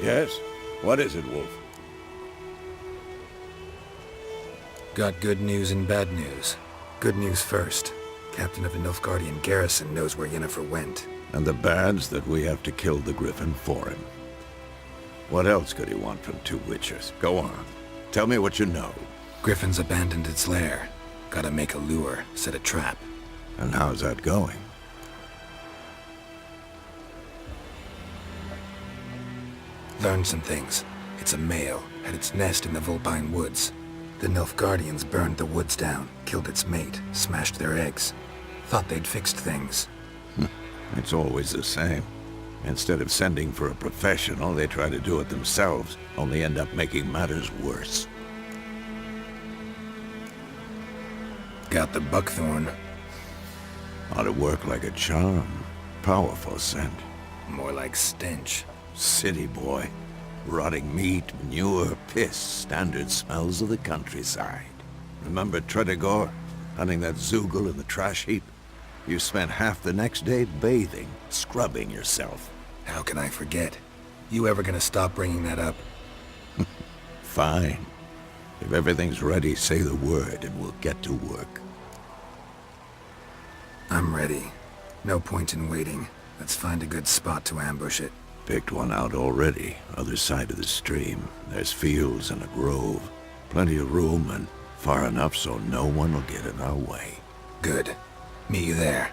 Yes? What is it, Wolf? Got good news and bad news. Good news first. Captain of the Nilfgaardian garrison knows where Yennefer went. And the bad's that we have to kill the Griffin for him. What else could he want from two witchers? Go on. Tell me what you know. Griffin's abandoned its lair. Gotta make a lure, set a trap. And how's that going? Learned some things. It's a male, had its nest in the Vulpine Woods. The Nilfgaardians burned the woods down, killed its mate, smashed their eggs. Thought they'd fixed things. It's always the same. Instead of sending for a professional, they try to do it themselves, only end up making matters worse. Got the buckthorn. Ought to work like a charm. Powerful scent. More like stench. City boy. Rotting meat, manure, piss, standard smells of the countryside. Remember Tredegor? Hunting that Zoogle in the trash heap? You spent half the next day bathing, scrubbing yourself. How can I forget? You ever gonna stop bringing that up? Fine. If everything's ready, say the word and we'll get to work. I'm ready. No point in waiting. Let's find a good spot to ambush it. Picked one out already, other side of the stream. There's fields and a grove. Plenty of room and far enough so no one will get in our way. Good. Meet you there.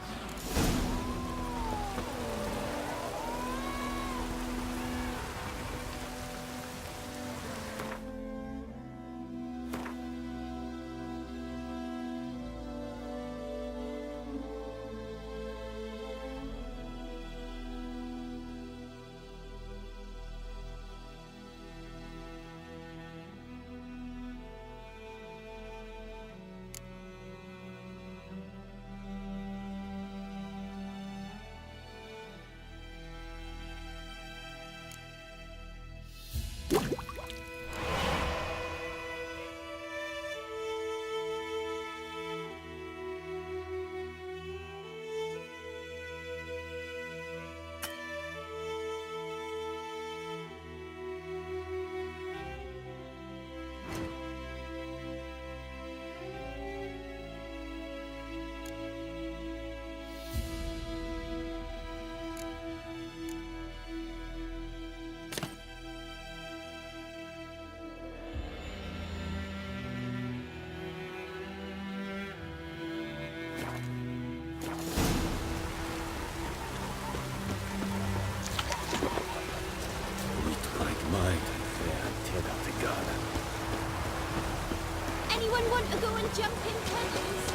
Anyone want to go and jump in tunnels?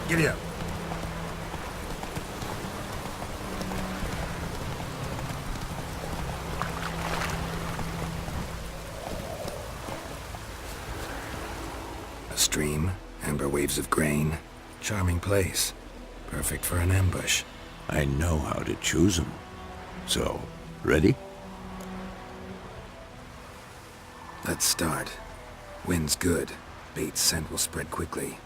Giddy up. A stream, amber waves of grain. Charming place. Perfect for an ambush. I know how to choose them. So, ready? Let's start. Wind's good. Bait's scent will spread quickly.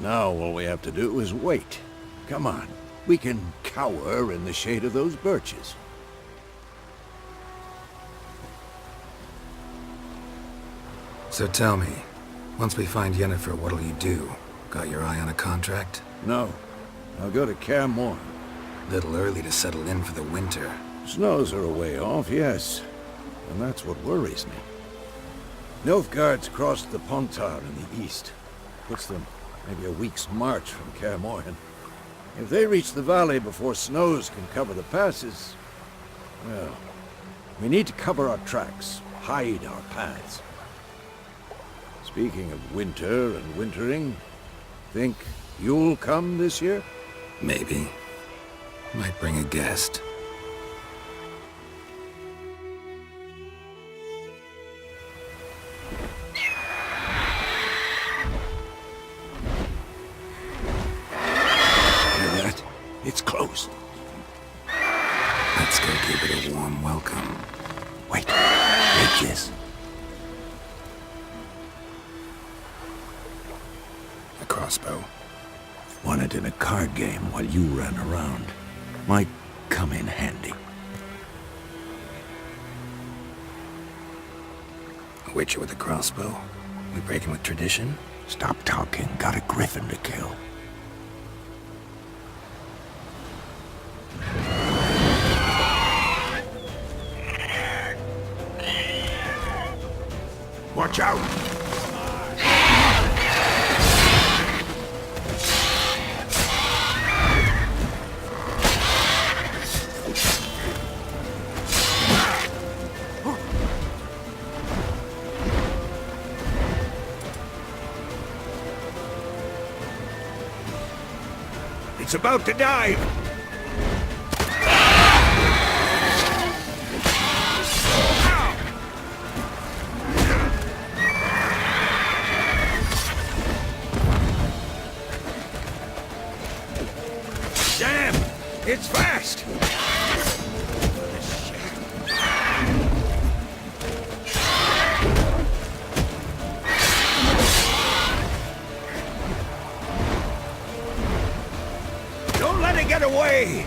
Now all we have to do is wait. Come on. We can cower in the shade of those birches. So tell me, once we find Yennefer, what'll you do? Got your eye on a contract? No. I'll go to Kaer Morhen. Little early to settle in for the winter. Snows are a way off, yes. And that's what worries me. Nilfgaard's crossed the Pontar in the east. Puts them maybe a week's march from Kaer Morhen. If they reach the valley before snows can cover the passes, well, we need to cover our tracks, hide our paths. Speaking of winter and wintering, think you'll come this year? Maybe. Might bring a guest. Hear that? It's close. Let's go give it a warm welcome. Wait, take this. crossbow. Won it in a card game while you ran around. Might come in handy. A witcher with a crossbow? We breaking with tradition? Stop talking. Got a griffin to kill. Watch out! It's about to dive! Damn! It's fast! Don't let it get away!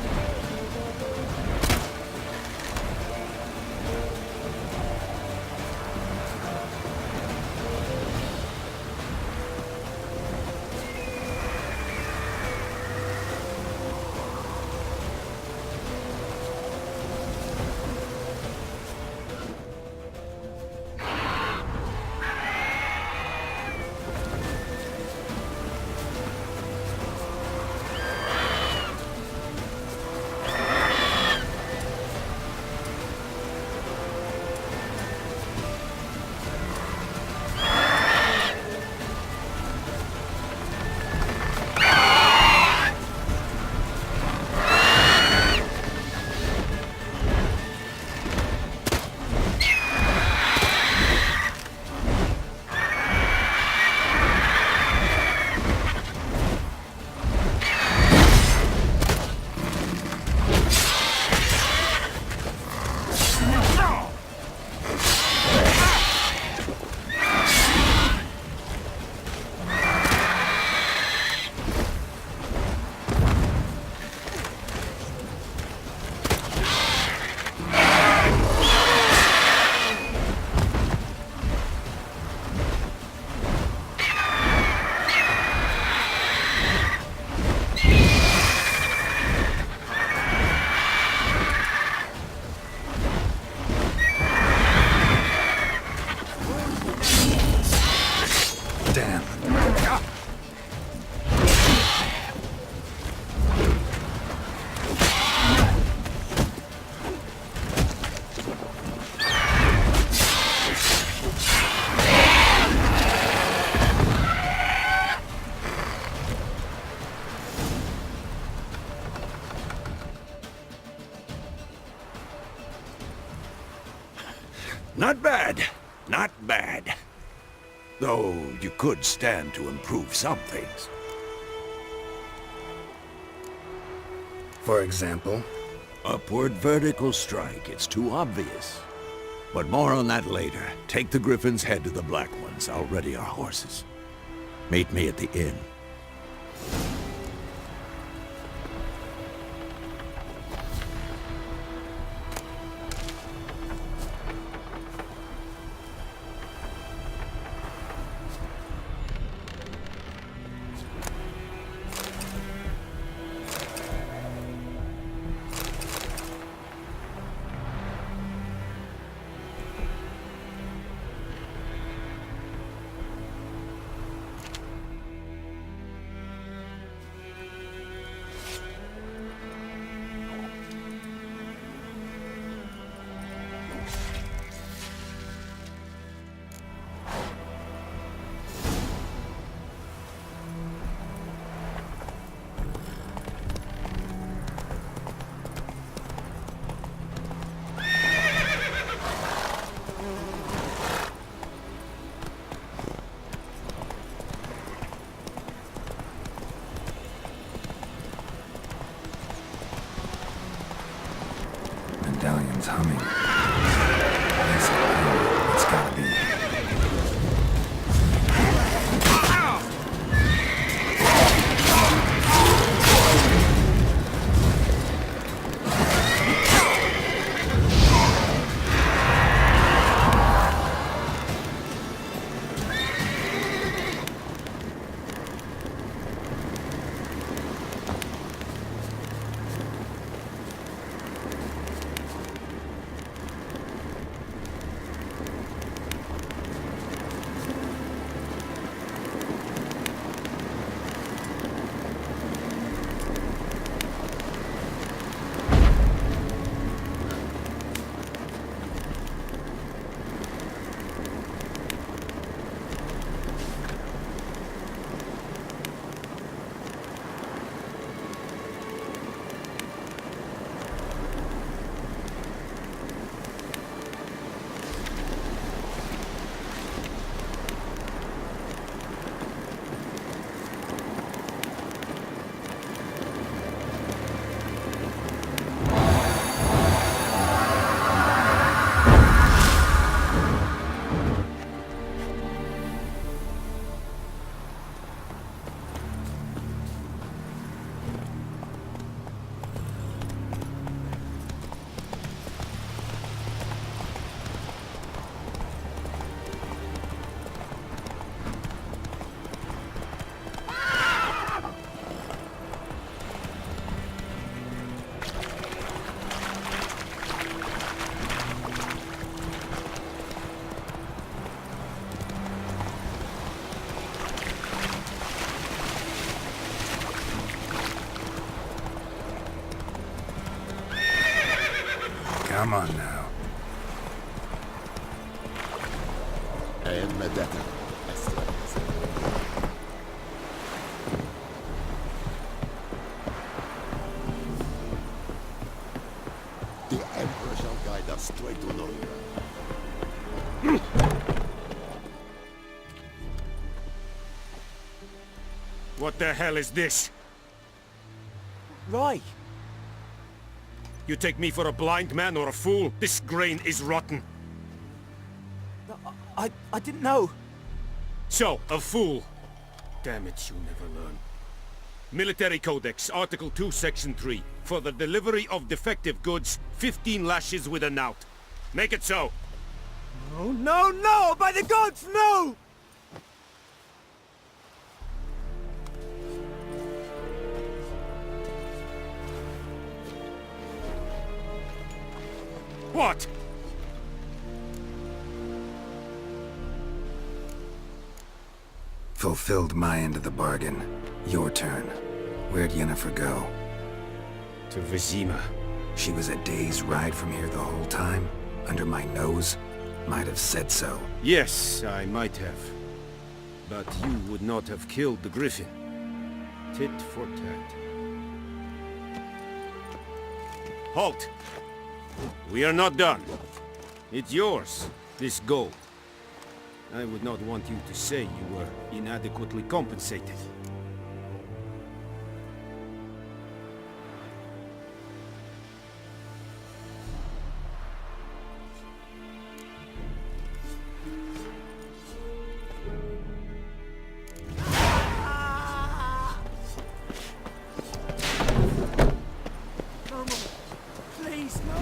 Damn. Not bad. Not bad. Though you could stand to improve some things. For example? Upward vertical strike. It's too obvious. But more on that later. Take the Griffin's head to the Black Ones. I'll ready our horses. Meet me at the inn. Medallion's humming. Yes, it's gotta be. Come on now. The Emperor shall guide us straight to Novigrad. What the hell is this? Right. You take me for a blind man or a fool? This grain is rotten. I didn't know. So, a fool. Damn it, you never learn. Military Codex, Article 2, Section 3. For the delivery of defective goods, 15 lashes with a knout. Make it so. No, no, no! By the gods, no! What? Fulfilled my end of the bargain. Your turn. Where'd Yennefer go? To Vizima. She was a day's ride from here the whole time? Under my nose? Might have said so. Yes, I might have. But you would not have killed the griffin. Tit for tat. Halt! We are not done. It's yours, this gold. I would not want you to say you were inadequately compensated. No, please, no.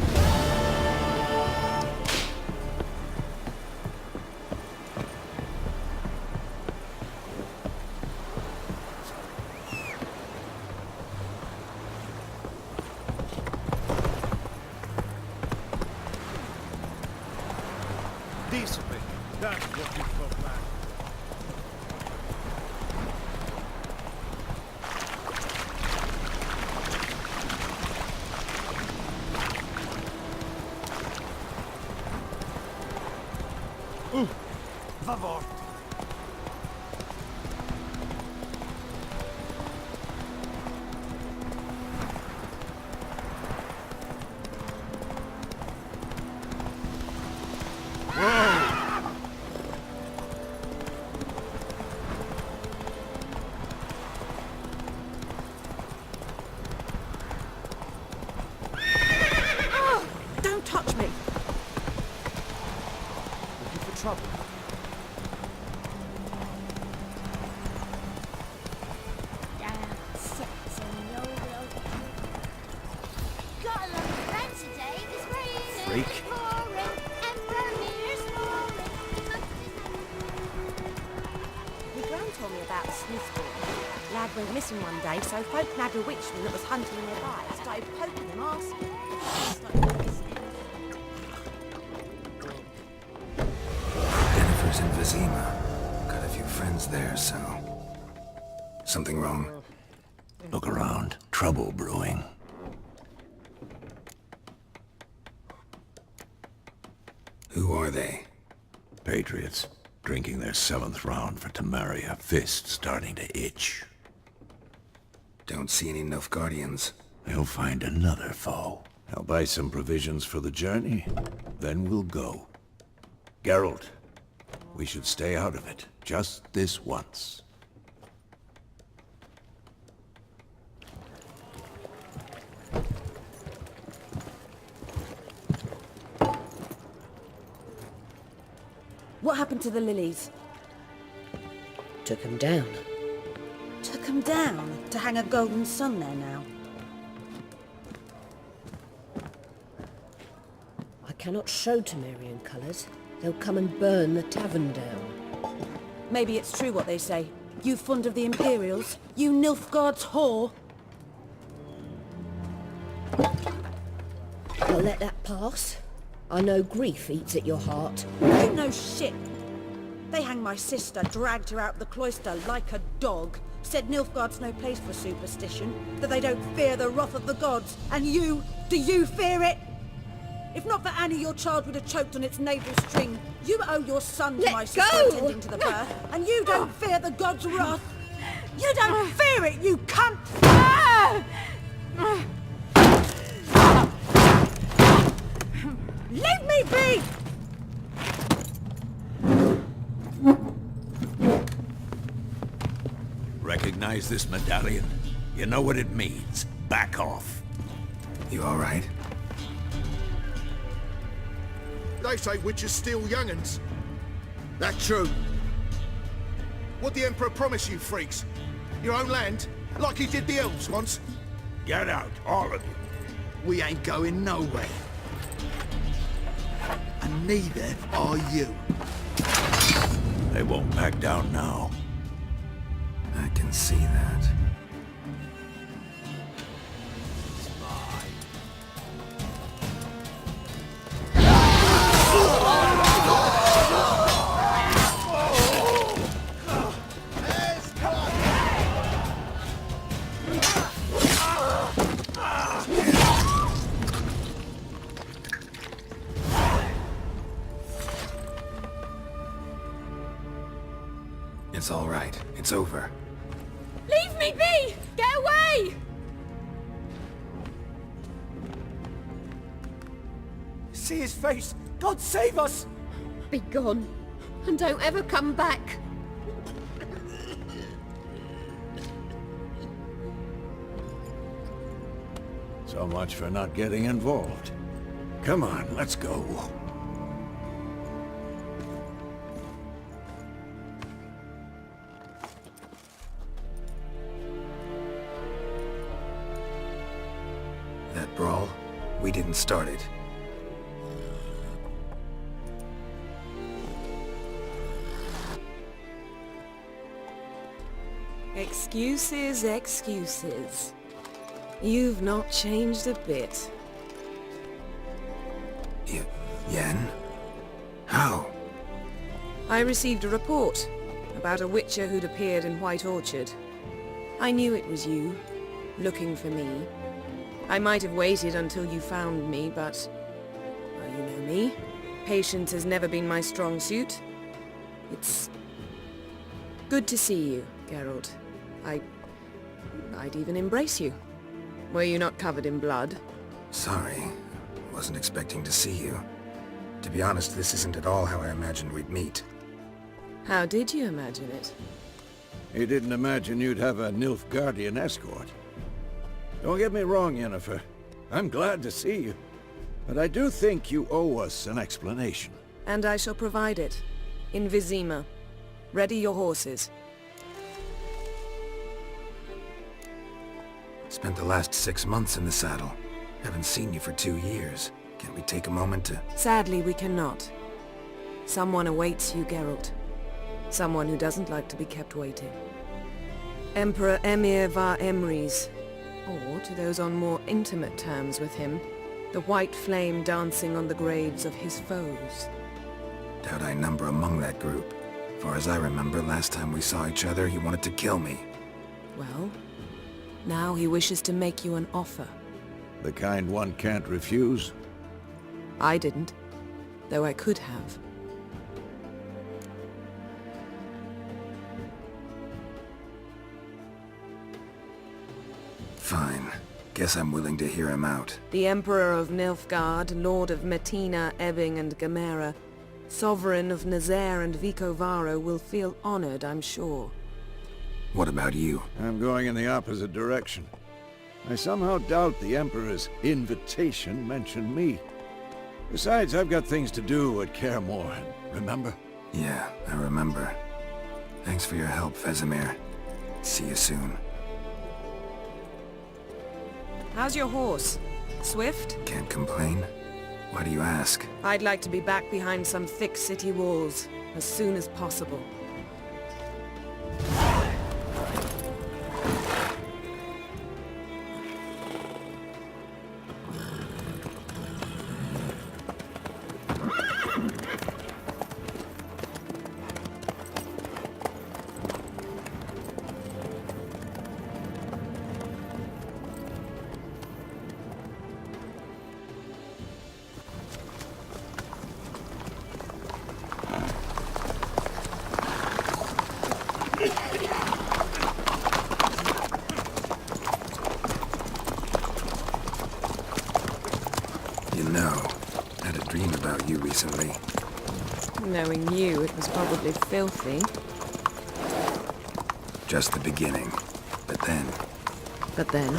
Decently. That's what you call plan. Favor. Don't touch me! Looking for trouble? Got a lot of friends today. This way is Freak. Emperor Emhyr's My gran told me about the Smith boy. Lad went missing one day, so folk nabbed a witchman that was hunting nearby. I started poking them, asking. Yennefer's in Vizima. Got a few friends there, so... Something wrong? Look around. Trouble brewing. Who are they? Patriots. Drinking their 7th round for Temeria. Fist starting to itch. Don't see any Nilfgaardians. They'll find another foe. I'll buy some provisions for the journey. Then we'll go. Geralt, we should stay out of it. Just this once. What happened to the lilies? Took him down. Took 'em down to hang a golden sun there now. I cannot show Temerian colours. They'll come and burn the tavern down. Maybe it's true what they say. You fond of the Imperials? You Nilfgaard's whore? I'll let that pass. I know grief eats at your heart. You know shit. They hanged my sister, dragged her out the cloister like a dog. Said Nilfgaard's no place for superstition, that they don't fear the wrath of the gods. And you, do you fear it? If not for Annie, your child would have choked on its navel string. You owe your son to Let my sister go! attending to the birth, and you don't fear the god's wrath. You don't fear it, you cunt! Leave me be! Recognize this medallion? You know what it means. Back off. You all right? They say witches steal young'uns. That true? What the Emperor promise you, freaks? Your own land? Like he did the elves once? Get out, all of you. We ain't going nowhere. And neither are you. They won't back down now. I can see that. It's all right. It's over. Leave me be! Get away! See his face! God save us! Be gone, and don't ever come back. So much for not getting involved. Come on, let's go. That brawl, we didn't start it. Excuses, excuses. You've not changed a bit. Yen? How? I received a report about a witcher who'd appeared in White Orchard. I knew it was you, looking for me. I might have waited until you found me, but... well, you know me. Patience has never been my strong suit. It's... good to see you, Geralt. I'd even embrace you. Were you not covered in blood? Sorry. Wasn't expecting to see you. To be honest, this isn't at all how I imagined we'd meet. How did you imagine it? He didn't imagine you'd have a Nilfgaardian escort. Don't get me wrong, Yennefer. I'm glad to see you. But I do think you owe us an explanation. And I shall provide it. In Vizima. Ready your horses. Spent the last 6 months in the saddle. Haven't seen you for 2 years. Can't we take a moment to... Sadly, we cannot. Someone awaits you, Geralt. Someone who doesn't like to be kept waiting. Emperor Emhyr var Emrys. Or, to those on more intimate terms with him, the white flame dancing on the graves of his foes. Doubt I number among that group. Far as I remember, last time we saw each other, he wanted to kill me. Well, now he wishes to make you an offer. The kind one can't refuse. I didn't, though I could have. Fine. Guess I'm willing to hear him out. The Emperor of Nilfgaard, Lord of Metina, Ebbing and Gamera, Sovereign of Nazaire and Vicovaro will feel honored, I'm sure. What about you? I'm going in the opposite direction. I somehow doubt the Emperor's invitation mentioned me. Besides, I've got things to do at Kaer Morhen, remember? Yeah, I remember. Thanks for your help, Vesemir. See you soon. How's your horse? Swift? Can't complain. Why do you ask? I'd like to be back behind some thick city walls, as soon as possible. recently. Knowing you, it was probably filthy. Just the beginning. But then... But then...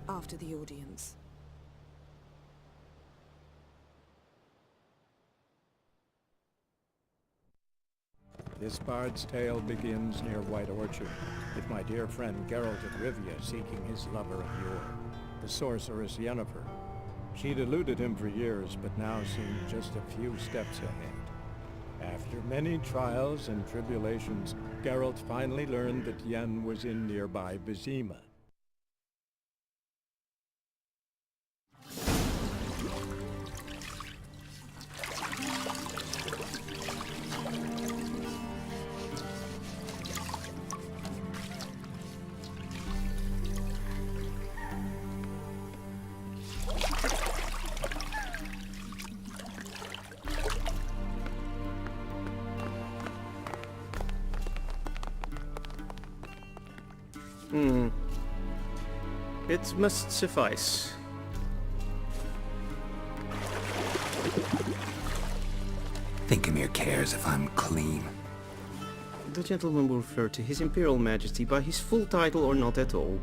After the audience. This bard's tale begins near White Orchard, with my dear friend Geralt of Rivia seeking his lover of yore, the sorceress Yennefer. She'd eluded him for years, but now seemed just a few steps ahead. After many trials and tribulations, Geralt finally learned that Yen was in nearby Vizima. It must suffice. Think Emhyr cares if I'm clean? The gentleman will refer to His Imperial Majesty by his full title or not at all.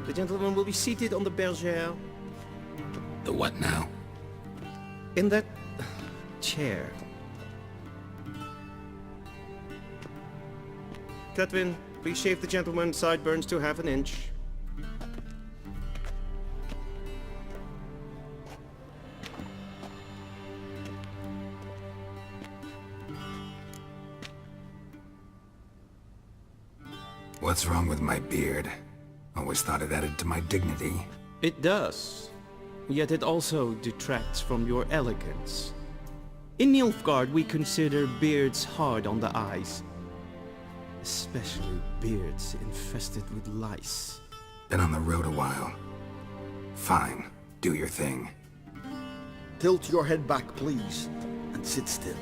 The gentleman will be seated on the bergère. The what now? In that... chair. Catwin, please shave the gentleman's sideburns to half an inch. What's wrong with my beard? Always thought it added to my dignity. It does. Yet it also detracts from your elegance. In Nilfgaard we consider beards hard on the eyes. Especially beards infested with lice. Been on the road a while. Fine, do your thing. Tilt your head back, please, and sit still.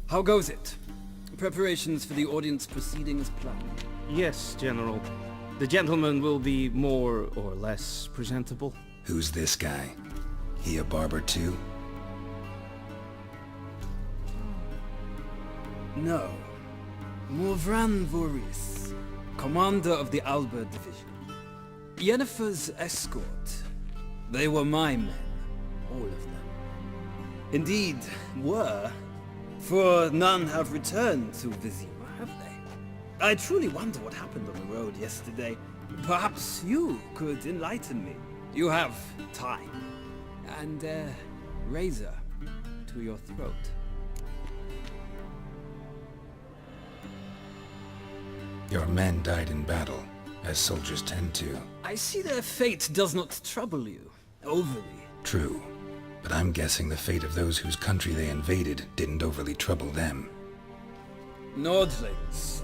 How goes it? Preparations for the audience proceeding as planned? Yes, General. The gentleman will be more or less presentable. Who's this guy? He a barber too? No. Morvran Voorhis, commander of the Alba division. Yennefer's escort. They were my men, all of them. Indeed, were. For none have returned to Vizima, have they? I truly wonder what happened on the road yesterday. Perhaps you could enlighten me. You have time. And a razor to your throat. Your men died in battle, as soldiers tend to. I see their fate does not trouble you, overly. True. But I'm guessing the fate of those whose country they invaded didn't overly trouble them. Nordlings.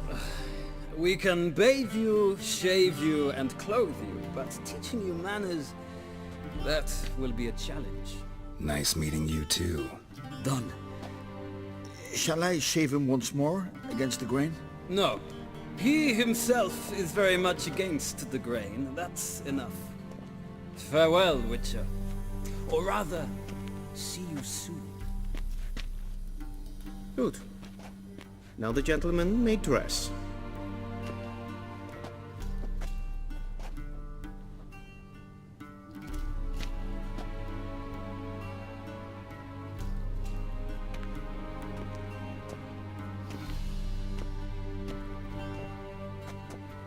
We can bathe you, shave you, and clothe you, but teaching you manners, that will be a challenge. Nice meeting you too. Done. Shall I shave him once more, against the grain? No. He himself is very much against the grain. That's enough. Farewell, Witcher. Or rather, see you soon. Good. Now the gentleman may dress.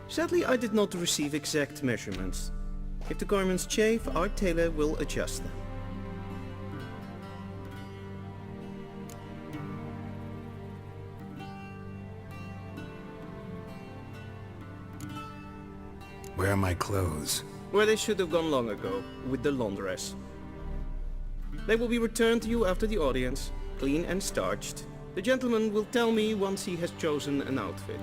Sadly, I did not receive exact measurements. If the garments chafe, our tailor will adjust them. Where are my clothes? Where they should have gone long ago, with the laundress. They will be returned to you after the audience, clean and starched. The gentleman will tell me once he has chosen an outfit.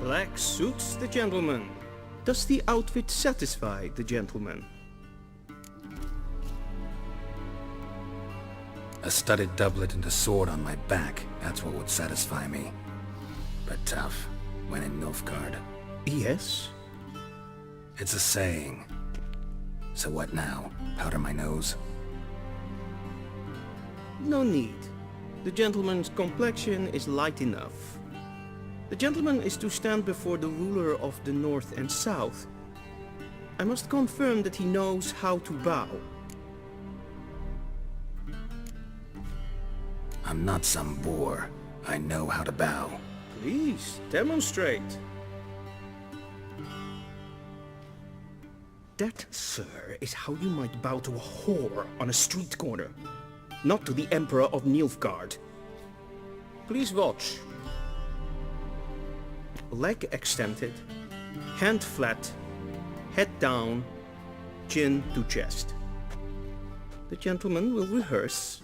Black suits the gentleman. Does the outfit satisfy the gentleman? A studded doublet and a sword on my back, that's what would satisfy me. But tough, when in Nilfgaard. Yes? It's a saying. So what now? Powder my nose? No need. The gentleman's complexion is light enough. The gentleman is to stand before the ruler of the North and South. I must confirm that he knows how to bow. I'm not some boor. I know how to bow. Please, demonstrate. That, sir, is how you might bow to a whore on a street corner, not to the Emperor of Nilfgaard. Please watch. Leg extended, hand flat, head down, chin to chest. The gentleman will rehearse.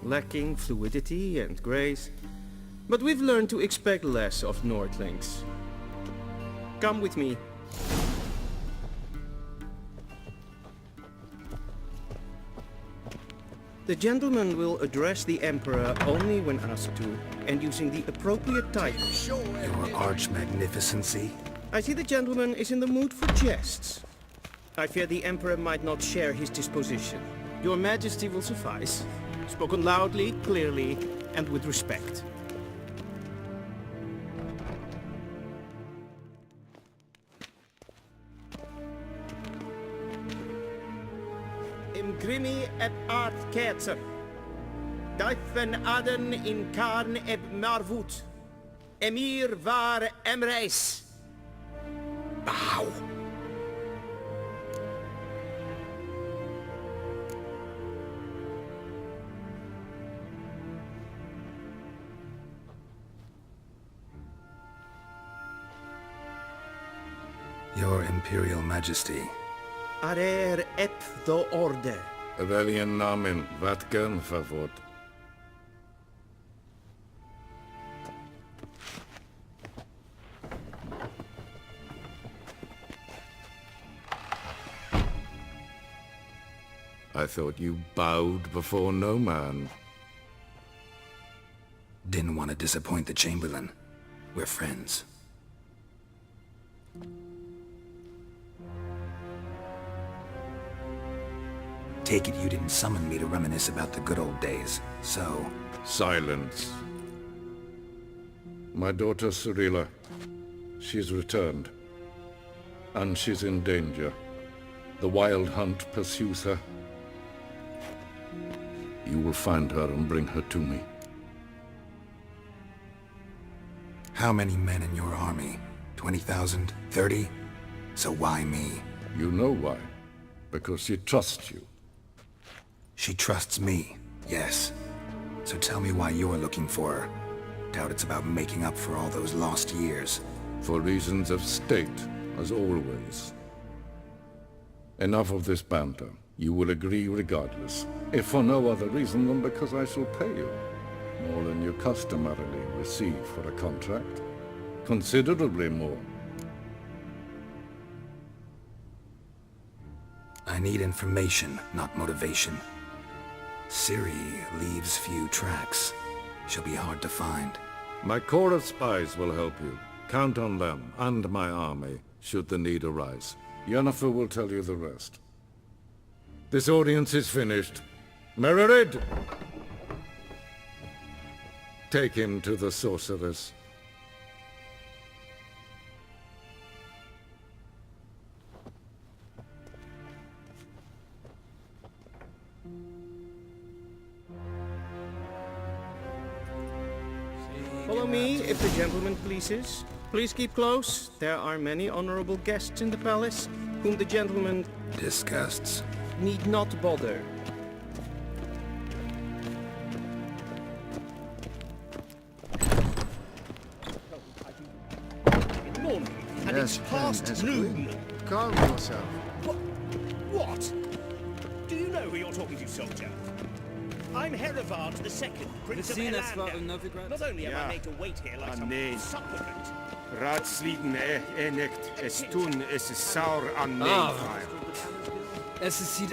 Lacking fluidity and grace, but we've learned to expect less of Nordlings. Come with me. The gentleman will address the Emperor only when asked to, and using the appropriate title. Your arch-magnificency? I see the gentleman is in the mood for jests. I fear the Emperor might not share his disposition. Your Majesty will suffice. Spoken loudly, clearly, and with respect. Grimi eb art ketzer. Duifen aden in karn eb marvoet. Emhyr var Emreis. Bow. Your Imperial Majesty. Arer ep the order. Welchen Namen, wat gern favor? I thought you bowed before no man. Didn't want to disappoint the Chamberlain. We're friends. Take it you didn't summon me to reminisce about the good old days, so... Silence. My daughter Cirilla, she's returned. And she's in danger. The Wild Hunt pursues her. You will find her and bring her to me. How many men in your army? 20,000? 30? So why me? You know why. Because she trusts you. She trusts me, yes. So tell me why you're looking for her. Doubt it's about making up for all those lost years. For reasons of state, as always. Enough of this banter. You will agree regardless. If for no other reason than because I shall pay you. More than you customarily receive for a contract. Considerably more. I need information, not motivation. Ciri leaves few tracks. She'll be hard to find. My corps of spies will help you. Count on them, and my army, should the need arise. Yennefer will tell you the rest. This audience is finished. Mererid! Take him to the sorceress. Follow me, if the gentleman pleases. Please keep close. There are many honorable guests in the palace, whom the gentleman disgusts. Need not bother. Morning, and it's past noon. Calm yourself. What? Do you know who you're talking to, soldier? I'm Herivard II, Prince of Elandel. Not only am I made to wait here like some supplicant. Raadsliden nicht, es tun, es ist sauer an Es ziet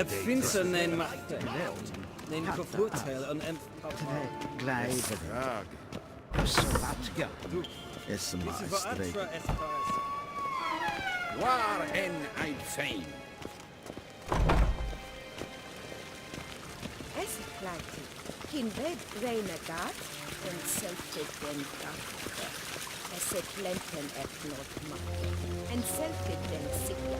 finster neem macht. Neem gevoortel aan Gleider. Sabatka. Es maestri. Waar en ein fein. Es kleinte. Kin ved reine gat, en selfie den gat. Es klenten et not makke. En selfie den sikja.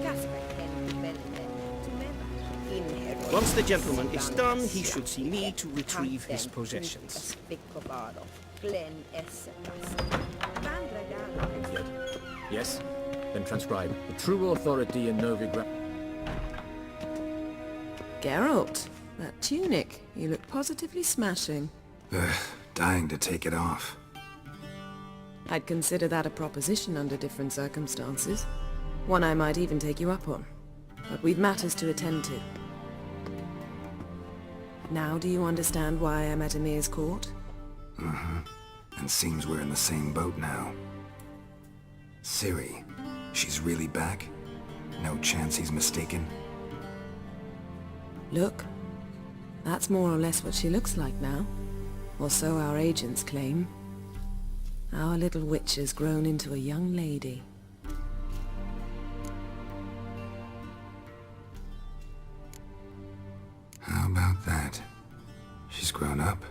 Kasper ken velmen to never. Once the gentleman is done, he should see me to retrieve his possessions. Yes? Then transcribe. The true authority in Novigrad. Geralt, that tunic. You look positively smashing. Dying to take it off. I'd consider that a proposition under different circumstances. One I might even take you up on. But we've matters to attend to. Now do you understand why I'm at Emhyr's court? And seems we're in the same boat now. Ciri, she's really back? No chance he's mistaken? Look, that's more or less what she looks like now. Or so our agents claim. Our little witch has grown into a young lady. How about that? She's grown up?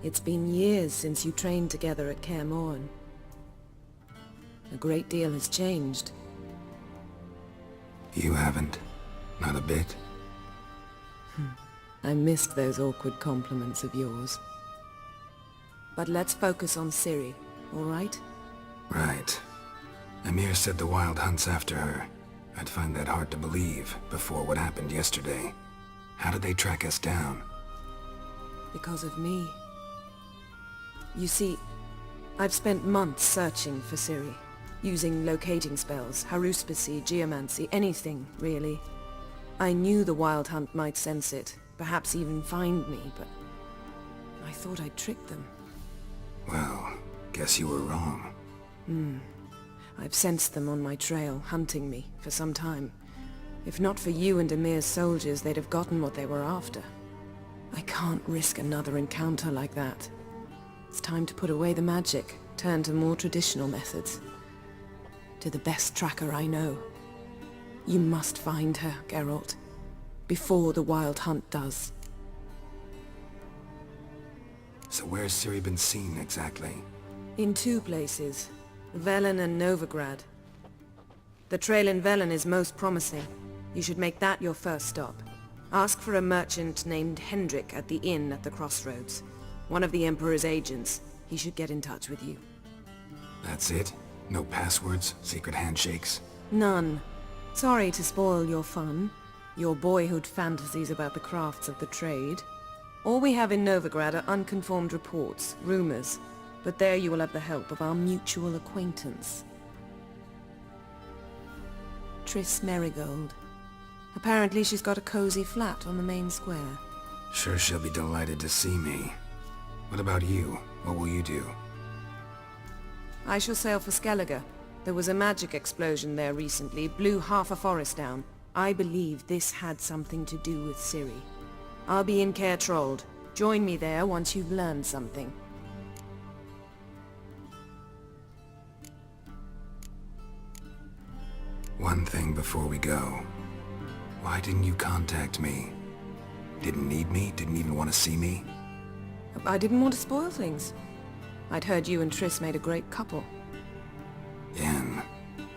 It's been years since you trained together at Kaer Morhen. A great deal has changed. You haven't. Not a bit. I missed those awkward compliments of yours. But let's focus on Ciri, all right? Right. Emhyr said the Wild Hunt's after her. I'd find that hard to believe before what happened yesterday. How did they track us down? Because of me. You see, I've spent months searching for Ciri, using locating spells, haruspicy, geomancy, anything, really. I knew the Wild Hunt might sense it, perhaps even find me, but I thought I'd trick them. Well, guess you were wrong. I've sensed them on my trail, hunting me, for some time. If not for you and Emhyr's soldiers, they'd have gotten what they were after. I can't risk another encounter like that. It's time to put away the magic, turn to more traditional methods. To the best tracker I know. You must find her, Geralt. Before the Wild Hunt does. So where's Ciri been seen, exactly? In two places. Velen and Novigrad. The trail in Velen is most promising. You should make that your first stop. Ask for a merchant named Hendrik at the inn at the crossroads. One of the Emperor's agents. He should get in touch with you. That's it? No passwords? Secret handshakes? None. Sorry to spoil your fun. Your boyhood fantasies about the crafts of the trade. All we have in Novigrad are unconfirmed reports, rumors. But there you will have the help of our mutual acquaintance. Triss Merigold. Apparently she's got a cozy flat on the main square. Sure she'll be delighted to see me. What about you? What will you do? I shall sail for Skellige. There was a magic explosion there recently, blew half a forest down. I believe this had something to do with Ciri. I'll be in Caer Trold. Join me there once you've learned something. One thing before we go. Why didn't you contact me? Didn't need me? Didn't even want to see me? I didn't want to spoil things. I'd heard you and Triss made a great couple. Yen,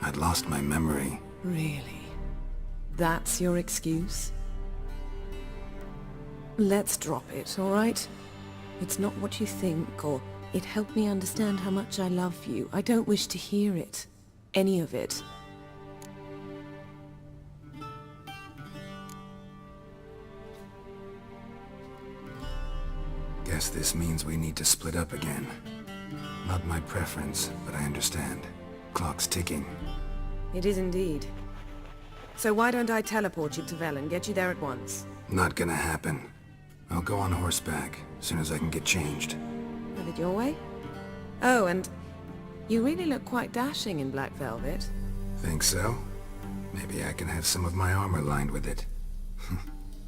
I'd lost my memory. Really? That's your excuse? Let's drop it, all right? It's not what you think, or it helped me understand how much I love you. I don't wish to hear it. Any of it. Guess this means we need to split up again. Not my preference, but I understand. Clock's ticking. It is indeed. So why don't I teleport you to Velen, get you there at once? Not gonna happen. I'll go on horseback, as soon as I can get changed. Have it your way? Oh, and you really look quite dashing in black velvet. Think so? Maybe I can have some of my armor lined with it.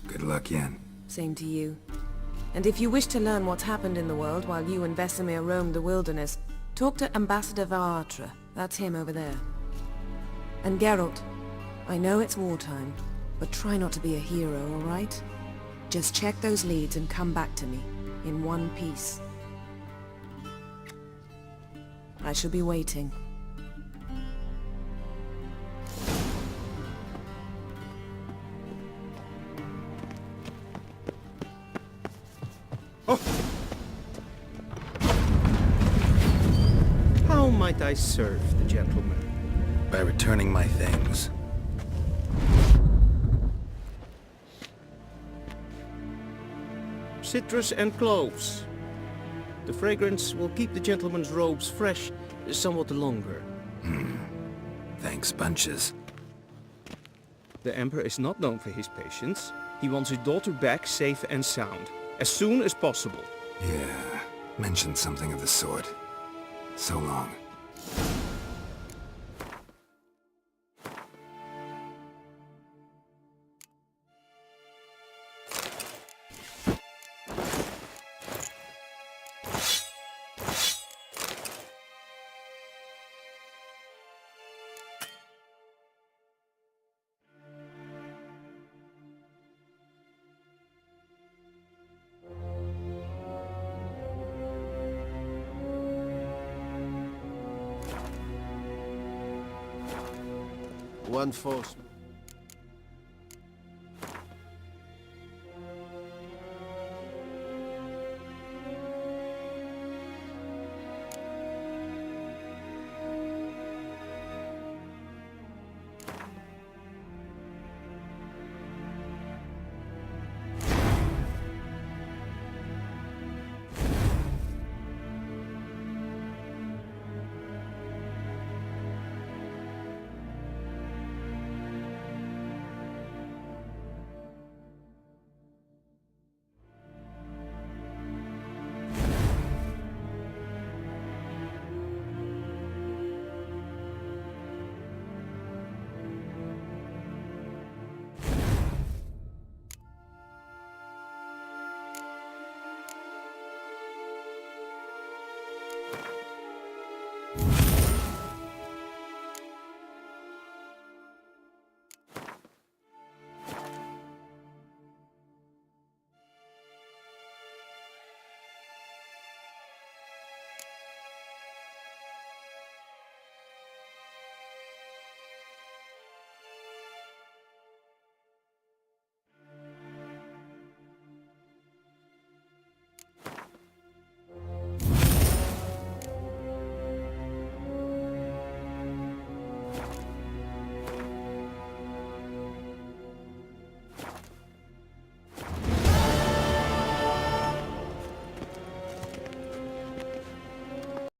Good luck, Yen. Same to you. And if you wish to learn what's happened in the world while you and Vesemir roamed the wilderness, talk to Ambassador Varatra. That's him over there. And Geralt, I know it's wartime, but try not to be a hero, all right? Just check those leads and come back to me, in one piece. I shall be waiting. How might I serve the gentleman? By returning my things. Citrus and cloves. The fragrance will keep the gentleman's robes fresh somewhat longer. Thanks, bunches. The Emperor is not known for his patience. He wants his daughter back safe and sound, as soon as possible. Yeah, mentioned something of the sort. So long. One force